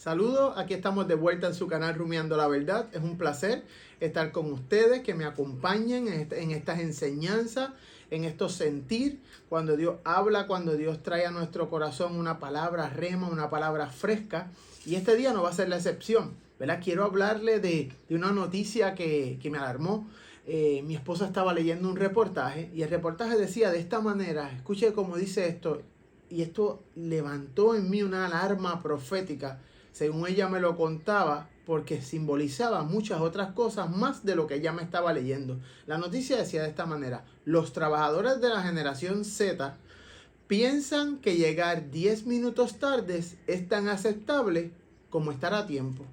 Saludos, aquí estamos de vuelta en su canal Rumiando la Verdad. Es un placer estar con ustedes, que me acompañen en estas enseñanzas, en estos sentir, cuando Dios habla, cuando Dios trae a nuestro corazón una palabra rema, una palabra fresca. Y este día no va a ser la excepción, ¿verdad? Quiero hablarle de una noticia que me alarmó. Mi esposa estaba leyendo un reportaje y el reportaje decía de esta manera, escuche cómo dice esto, y esto levantó en mí una alarma profética, según ella me lo contaba, porque simbolizaba muchas otras cosas más de lo que ella me estaba leyendo. La noticia decía de esta manera: los trabajadores de la generación Z piensan que llegar 10 minutos tardes es tan aceptable como estar a tiempo.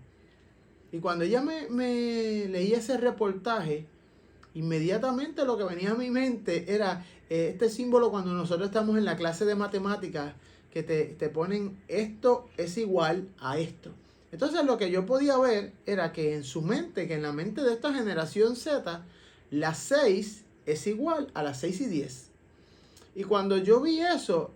Y cuando ella me leía ese reportaje, inmediatamente lo que venía a mi mente era este símbolo cuando nosotros estamos en la clase de matemáticas, que te ponen esto es igual a esto. Entonces lo que yo podía ver era que en su mente, que en la mente de esta generación Z, las 6 es igual a las 6:10. Y cuando yo vi eso,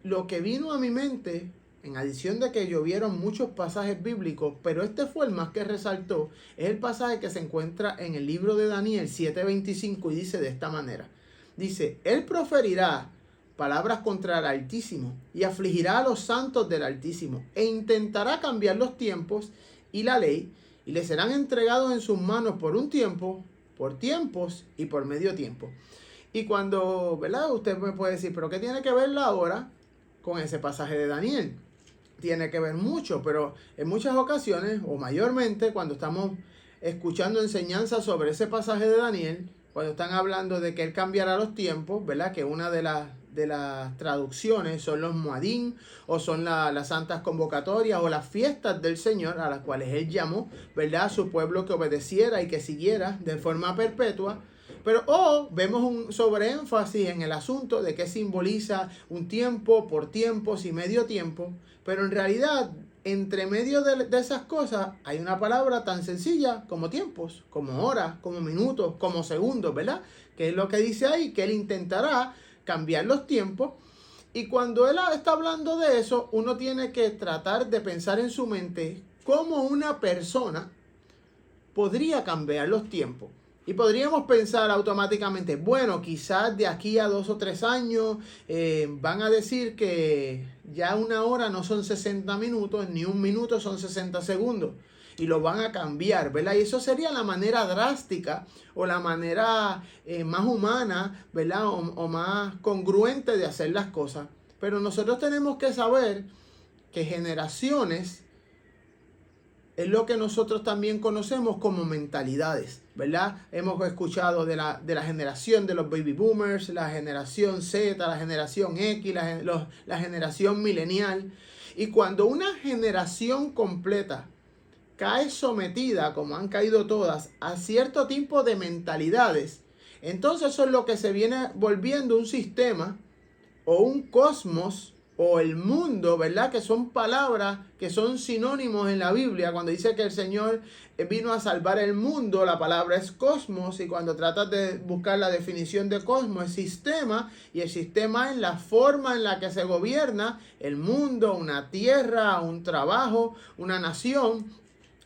lo que vino a mi mente, en adición de que llovieron muchos pasajes bíblicos, pero este fue el más que resaltó, es el pasaje que se encuentra en el libro de Daniel 7:25 y dice de esta manera. Dice: Él proferirá palabras contra el Altísimo y afligirá a los santos del Altísimo e intentará cambiar los tiempos y la ley, y le serán entregados en sus manos por un tiempo, por tiempos y por medio tiempo. Y cuando, ¿verdad? Usted me puede decir, ¿pero qué tiene que ver la hora con ese pasaje de Daniel? Tiene que ver mucho, pero en muchas ocasiones, o mayormente, cuando estamos escuchando enseñanzas sobre ese pasaje de Daniel, cuando están hablando de que él cambiará los tiempos, ¿verdad? Que una de las traducciones son los Moadim, o son las santas convocatorias, o las fiestas del Señor, a las cuales él llamó, ¿verdad?, a su pueblo que obedeciera y que siguiera de forma perpetua. Pero vemos un sobreénfasis en el asunto de que simboliza un tiempo por tiempos y medio tiempo. Pero en realidad, entre medio de esas cosas, hay una palabra tan sencilla como tiempos, como horas, como minutos, como segundos, ¿verdad? Que es lo que dice ahí, que él intentará cambiar los tiempos. Y cuando él está hablando de eso, uno tiene que tratar de pensar en su mente cómo una persona podría cambiar los tiempos. Y podríamos pensar automáticamente, bueno, quizás de aquí a 2 o 3 años van a decir que ya una hora no son 60 minutos, ni un minuto son 60 segundos. Y lo van a cambiar, ¿verdad? Y eso sería la manera drástica o la manera más humana, ¿verdad? O más congruente de hacer las cosas. Pero nosotros tenemos que saber que generaciones es lo que nosotros también conocemos como mentalidades, ¿verdad? Hemos escuchado de la generación de los baby boomers, la generación Z, la generación X, la generación millennial. Y cuando una generación completa cae sometida, como han caído todas, a cierto tipo de mentalidades, entonces eso es lo que se viene volviendo un sistema o un cosmos o el mundo, ¿verdad? Que son palabras que son sinónimos en la Biblia. Cuando dice que el Señor vino a salvar el mundo, la palabra es cosmos. Y cuando tratas de buscar la definición de cosmos, es sistema. Y el sistema es la forma en la que se gobierna el mundo, una tierra, un trabajo, una nación.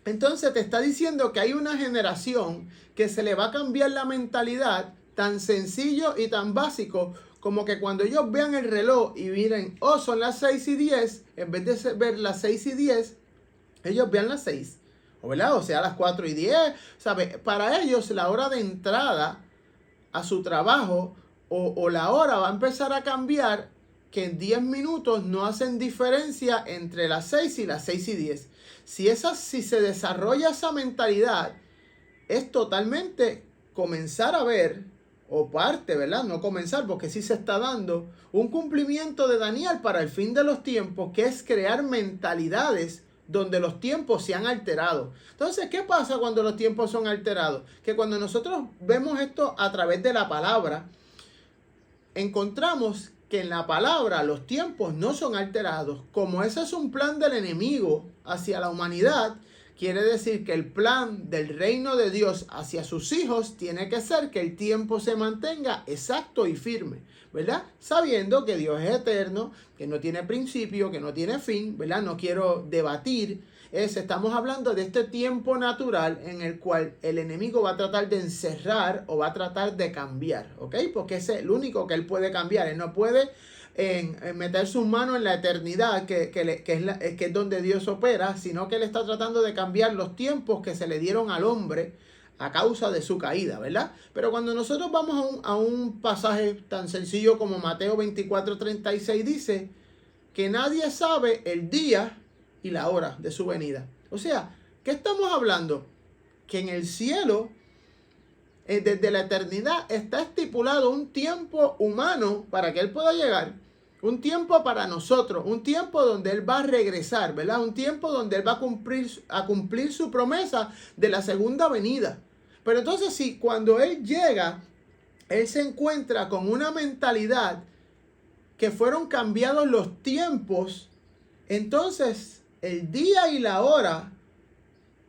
Entonces te está diciendo que hay una generación que se le va a cambiar la mentalidad, tan sencillo y tan básico como que cuando ellos vean el reloj y miren, son las 6:10, en vez de ver las 6:10, ellos vean las 6, ¿verdad? O sea, las 4:10, ¿sabe? Para ellos la hora de entrada a su trabajo o la hora va a empezar a cambiar, que en 10 minutos no hacen diferencia entre las 6 y las 6:10. Si se desarrolla esa mentalidad, es totalmente comenzar a ver, o parte, ¿verdad? No comenzar, porque sí se está dando un cumplimiento de Daniel para el fin de los tiempos, que es crear mentalidades donde los tiempos se han alterado. Entonces, ¿qué pasa cuando los tiempos son alterados? Que cuando nosotros vemos esto a través de la palabra, encontramos que en la palabra los tiempos no son alterados. Como ese es un plan del enemigo hacia la humanidad, quiere decir que el plan del reino de Dios hacia sus hijos tiene que ser que el tiempo se mantenga exacto y firme, ¿verdad? Sabiendo que Dios es eterno, que no tiene principio, que no tiene fin, ¿verdad? No quiero debatir Estamos hablando de este tiempo natural en el cual el enemigo va a tratar de encerrar o va a tratar de cambiar, ¿ok? Porque ese es el único que él puede cambiar. Él no puede en meter sus manos en la eternidad, que es donde Dios opera, sino que él está tratando de cambiar los tiempos que se le dieron al hombre a causa de su caída, ¿verdad? Pero cuando nosotros vamos a un pasaje tan sencillo como Mateo 24:36, dice que nadie sabe el día y la hora de su venida. O sea, ¿qué estamos hablando? Que en el cielo, desde la eternidad, está estipulado un tiempo humano para que Él pueda llegar. Un tiempo para nosotros, un tiempo donde Él va a regresar, ¿verdad? Un tiempo donde Él va a cumplir su promesa de la segunda venida. Pero entonces, si cuando Él llega, Él se encuentra con una mentalidad que fueron cambiados los tiempos, entonces el día y la hora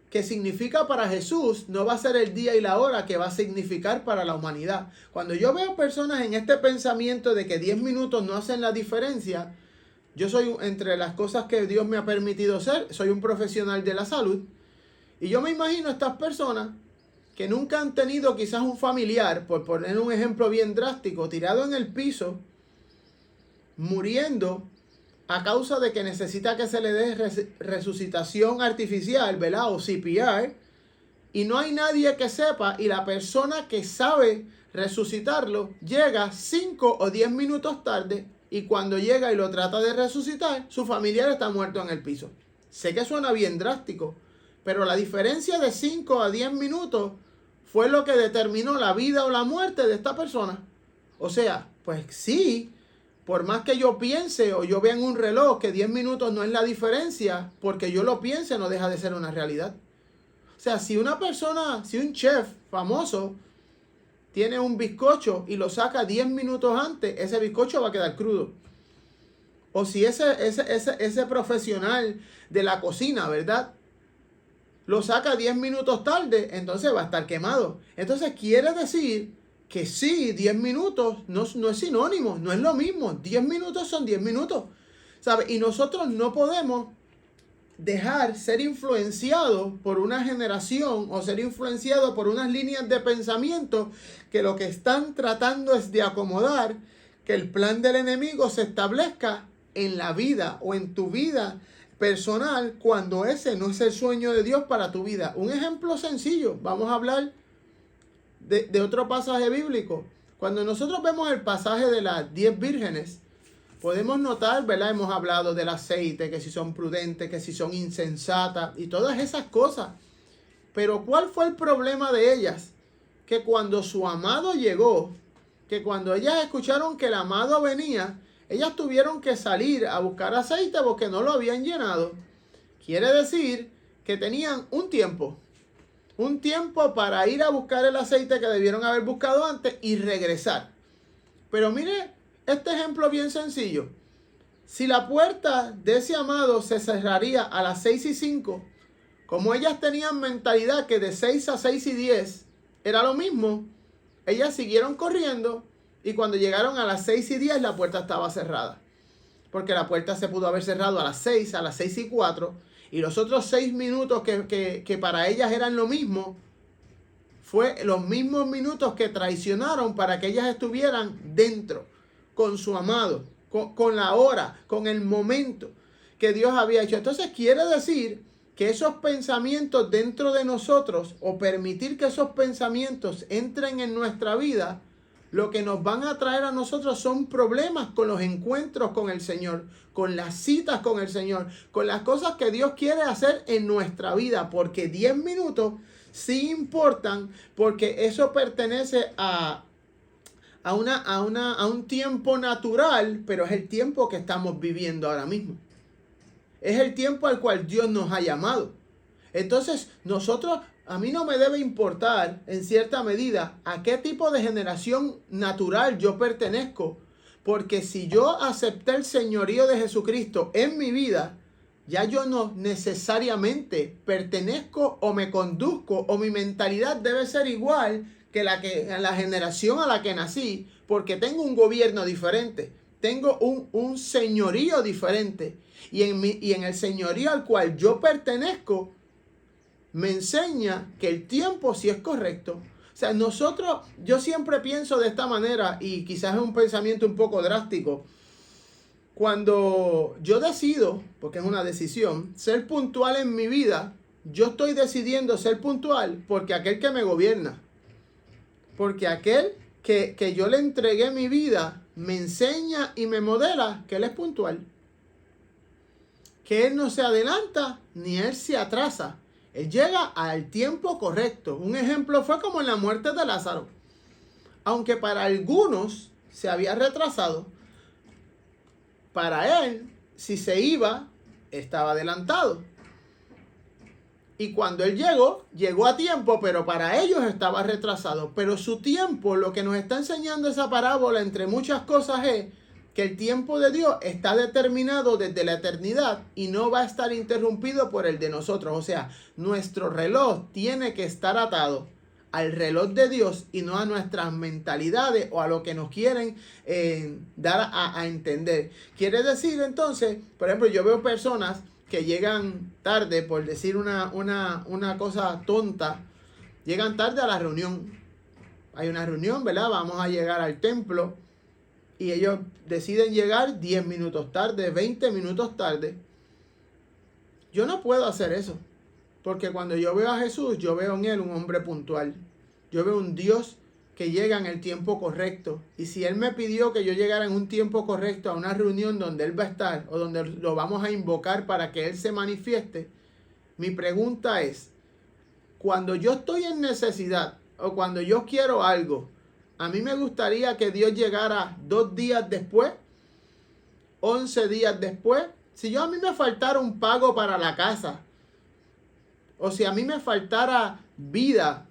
que significa para Jesús no va a ser el día y la hora que va a significar para la humanidad. Cuando yo veo personas en este pensamiento de que 10 minutos no hacen la diferencia, yo soy, entre las cosas que Dios me ha permitido ser, soy un profesional de la salud, y yo me imagino a estas personas que nunca han tenido quizás un familiar, por poner un ejemplo bien drástico, tirado en el piso, muriendo a causa de que necesita que se le dé resucitación artificial, ¿verdad? O CPR, y no hay nadie que sepa, y la persona que sabe resucitarlo llega 5 o 10 minutos tarde, y cuando llega y lo trata de resucitar, su familiar está muerto en el piso. Sé que suena bien drástico, pero la diferencia de 5 a 10 minutos fue lo que determinó la vida o la muerte de esta persona. O sea, pues sí, por más que yo piense o yo vea en un reloj que 10 minutos no es la diferencia, porque yo lo piense no deja de ser una realidad. O sea, si una persona, si un chef famoso tiene un bizcocho y lo saca 10 minutos antes, ese bizcocho va a quedar crudo. O si ese profesional de la cocina, ¿verdad?, lo saca 10 minutos tarde, entonces va a estar quemado. Entonces quiere decir que sí, 10 minutos no es sinónimo, no es lo mismo. 10 minutos son 10 minutos, ¿sabes? Y nosotros no podemos dejar ser influenciados por una generación o ser influenciados por unas líneas de pensamiento que lo que están tratando es de acomodar que el plan del enemigo se establezca en la vida o en tu vida personal, cuando ese no es el sueño de Dios para tu vida. Un ejemplo sencillo, vamos a hablar de otro pasaje bíblico. Cuando nosotros vemos el pasaje de las 10 vírgenes, podemos notar, ¿verdad? Hemos hablado del aceite, que si son prudentes, que si son insensatas y todas esas cosas. Pero ¿cuál fue el problema de ellas? Que cuando su amado llegó, que cuando ellas escucharon que el amado venía, ellas tuvieron que salir a buscar aceite porque no lo habían llenado. Quiere decir que tenían un tiempo para ir a buscar el aceite que debieron haber buscado antes y regresar. Pero mire este ejemplo bien sencillo. Si la puerta de ese amado se cerraría a las 6:05, como ellas tenían mentalidad que de 6 a 6:10 era lo mismo, ellas siguieron corriendo. Y cuando llegaron a las 6:10, la puerta estaba cerrada. Porque la puerta se pudo haber cerrado a las 6, a las 6:04. Y los otros 6 minutos que para ellas eran lo mismo, fue los mismos minutos que traicionaron para que ellas estuvieran dentro, con su amado, con la hora, con el momento que Dios había hecho. Entonces quiere decir que esos pensamientos dentro de nosotros, o permitir que esos pensamientos entren en nuestra vida, lo que nos van a traer a nosotros son problemas con los encuentros con el Señor, con las citas con el Señor, con las cosas que Dios quiere hacer en nuestra vida. Porque 10 minutos sí importan, porque eso pertenece a un tiempo natural, pero es el tiempo que estamos viviendo ahora mismo. Es el tiempo al cual Dios nos ha llamado. Entonces nosotros... A mí no me debe importar, en cierta medida, a qué tipo de generación natural yo pertenezco. Porque si yo acepté el señorío de Jesucristo en mi vida, ya yo no necesariamente pertenezco o me conduzco, o mi mentalidad debe ser igual que la generación a la que nací, porque tengo un gobierno diferente. tengo un señorío diferente. Y en el señorío al cual yo pertenezco, me enseña que el tiempo sí es correcto. O sea, yo siempre pienso de esta manera, y quizás es un pensamiento un poco drástico. Cuando yo decido, porque es una decisión, ser puntual en mi vida, yo estoy decidiendo ser puntual porque aquel que me gobierna, porque aquel que yo le entregué mi vida, me enseña y me modela que Él es puntual. Que Él no se adelanta ni Él se atrasa. Él llega al tiempo correcto. Un ejemplo fue como en la muerte de Lázaro. Aunque para algunos se había retrasado, para Él, si se iba, estaba adelantado. Y cuando Él llegó a tiempo, pero para ellos estaba retrasado. Pero su tiempo, lo que nos está enseñando esa parábola, entre muchas cosas, es que el tiempo de Dios está determinado desde la eternidad y no va a estar interrumpido por el de nosotros. O sea, nuestro reloj tiene que estar atado al reloj de Dios y no a nuestras mentalidades o a lo que nos quieren dar a entender. Quiere decir entonces, por ejemplo, yo veo personas que llegan tarde, por decir una cosa tonta, llegan tarde a la reunión. Hay una reunión, ¿verdad? Vamos a llegar al templo y ellos deciden llegar 10 minutos tarde, 20 minutos tarde. Yo no puedo hacer eso, porque cuando yo veo a Jesús, yo veo en Él un hombre puntual. Yo veo un Dios que llega en el tiempo correcto. Y si Él me pidió que yo llegara en un tiempo correcto a una reunión donde Él va a estar o donde lo vamos a invocar para que Él se manifieste, mi pregunta es, cuando yo estoy en necesidad o cuando yo quiero algo, a mí me gustaría que Dios llegara 2 días después, 11 días después. Si a mí me faltara un pago para la casa, o si a mí me faltara vida,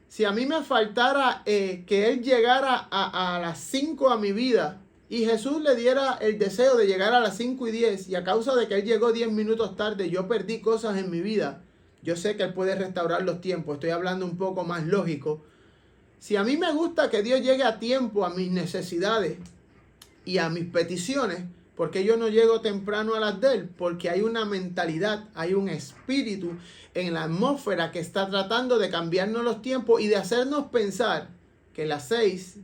si a mí me faltara que Él llegara a las 5 a mi vida y Jesús le diera el deseo de llegar a las 5:10 y a causa de que Él llegó 10 minutos tarde, yo perdí cosas en mi vida, yo sé que Él puede restaurar los tiempos. Estoy hablando un poco más lógico. Si a mí me gusta que Dios llegue a tiempo a mis necesidades y a mis peticiones, ¿por qué yo no llego temprano a las de Él? Porque hay una mentalidad, hay un espíritu en la atmósfera que está tratando de cambiarnos los tiempos y de hacernos pensar que las 6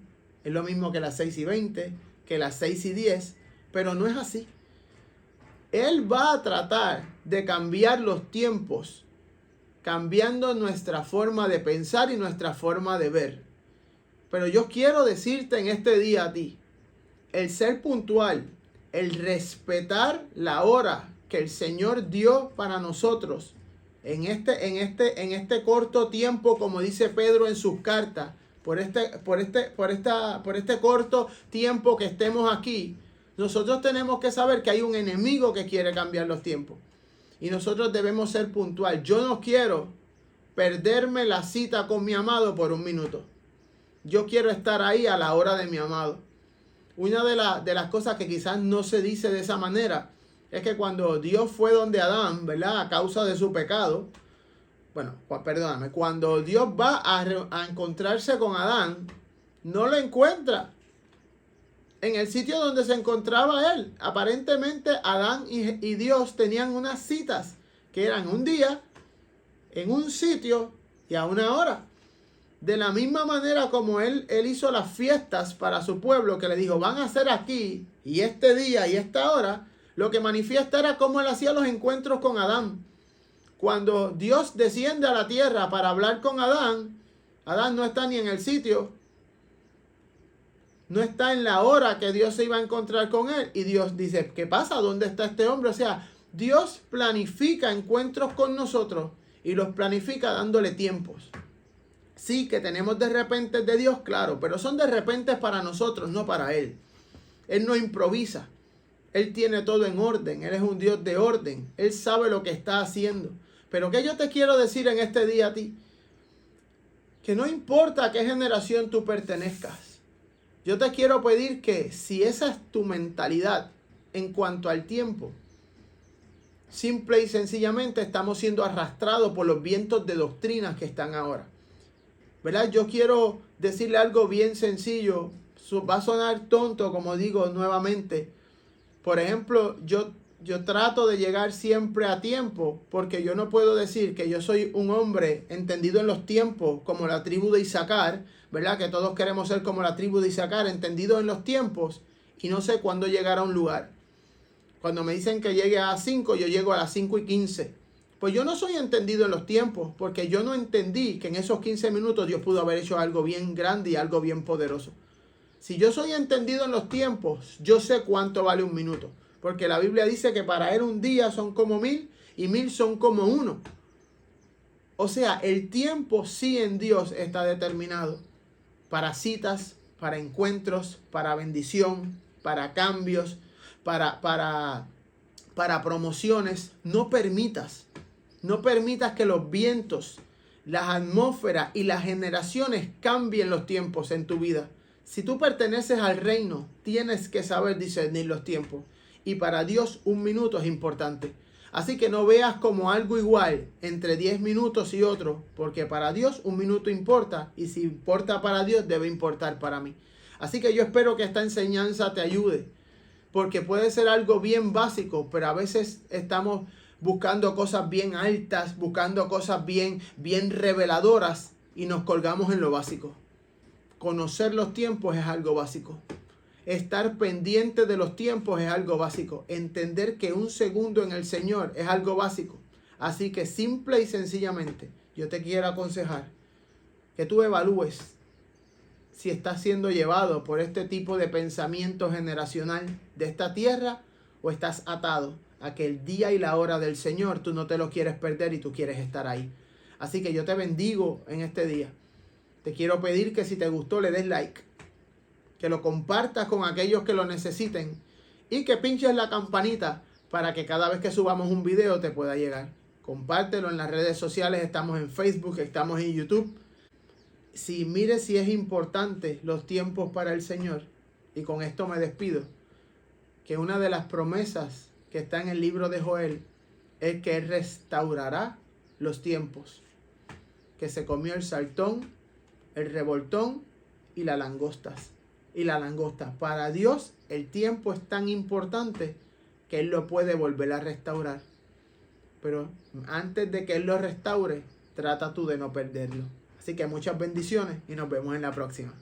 es lo mismo que las 6:20, que las 6:10, pero no es así. Él va a tratar de cambiar los tiempos, cambiando nuestra forma de pensar y nuestra forma de ver. Pero yo quiero decirte en este día a ti, el ser puntual, el respetar la hora que el Señor dio para nosotros en este corto tiempo, como dice Pedro en sus cartas, por este corto tiempo que estemos aquí, nosotros tenemos que saber que hay un enemigo que quiere cambiar los tiempos. Y nosotros debemos ser puntual. Yo no quiero perderme la cita con mi amado por 1 minuto. Yo quiero estar ahí a la hora de mi amado. Una de las cosas que quizás no se dice de esa manera es que cuando Dios fue donde Adán, ¿verdad? A causa de su pecado. Bueno, perdóname. Cuando Dios va a encontrarse con Adán, no lo encuentra en el sitio donde se encontraba él. Aparentemente Adán y Dios tenían unas citas que eran un día, en un sitio y a una hora. De la misma manera como él hizo las fiestas para su pueblo, que le dijo, van a ser aquí, y este día y esta hora, lo que manifiesta era cómo él hacía los encuentros con Adán. Cuando Dios desciende a la tierra para hablar con Adán, Adán no está ni en el sitio, no está en la hora que Dios se iba a encontrar con él. Y Dios dice, ¿qué pasa? ¿Dónde está este hombre? O sea, Dios planifica encuentros con nosotros y los planifica dándole tiempos. Sí, que tenemos de repente de Dios, claro, pero son de repente para nosotros, no para Él. Él no improvisa. Él tiene todo en orden. Él es un Dios de orden. Él sabe lo que está haciendo. Pero ¿qué yo te quiero decir en este día a ti? Que no importa a qué generación tú pertenezcas. Yo te quiero pedir que si esa es tu mentalidad en cuanto al tiempo, simple y sencillamente estamos siendo arrastrados por los vientos de doctrinas que están ahora. ¿Verdad? Yo quiero decirle algo bien sencillo va a sonar tonto, como digo nuevamente. Por ejemplo, yo trato de llegar siempre a tiempo, porque yo no puedo decir que yo soy un hombre entendido en los tiempos, como la tribu de Isaacar, ¿verdad? Que todos queremos ser como la tribu de Isaacar, entendido en los tiempos, y no sé cuándo llegar a un lugar. Cuando me dicen que llegue a las 5, yo llego a las 5:15. Pues yo no soy entendido en los tiempos, porque yo no entendí que en esos 15 minutos Dios pudo haber hecho algo bien grande y algo bien poderoso. Si yo soy entendido en los tiempos, yo sé cuánto vale un minuto. Porque la Biblia dice que para él un día son como 1000 y 1000 son como uno. O sea, el tiempo sí en Dios está determinado para citas, para encuentros, para bendición, para cambios, para promociones. No permitas que los vientos, las atmósferas y las generaciones cambien los tiempos en tu vida. Si tú perteneces al reino, tienes que saber discernir los tiempos. Y para Dios un minuto es importante. Así que no veas como algo igual entre 10 minutos y otro, porque para Dios un minuto importa, y si importa para Dios debe importar para mí. Así que yo espero que esta enseñanza te ayude, porque puede ser algo bien básico, pero a veces estamos buscando cosas bien altas, buscando cosas bien reveladoras, y nos colgamos en lo básico. Conocer los tiempos es algo básico. Estar pendiente de los tiempos es algo básico. Entender que un segundo en el Señor es algo básico. Así que simple y sencillamente, yo te quiero aconsejar que tú evalúes si estás siendo llevado por este tipo de pensamiento generacional de esta tierra, o estás atado a que el día y la hora del Señor tú no te lo quieres perder y tú quieres estar ahí. Así que yo te bendigo en este día. Te quiero pedir que si te gustó le des like, que lo compartas con aquellos que lo necesiten y que pinches la campanita para que cada vez que subamos un video te pueda llegar. Compártelo en las redes sociales, estamos en Facebook, estamos en YouTube. Mire si es importante los tiempos para el Señor. Y con esto me despido. Que una de las promesas que está en el libro de Joel es que Él restaurará los tiempos. Que se comió el saltón, el revoltón y las langostas. Para Dios el tiempo es tan importante que Él lo puede volver a restaurar. Pero antes de que Él lo restaure, trata tú de no perderlo. Así que muchas bendiciones y nos vemos en la próxima.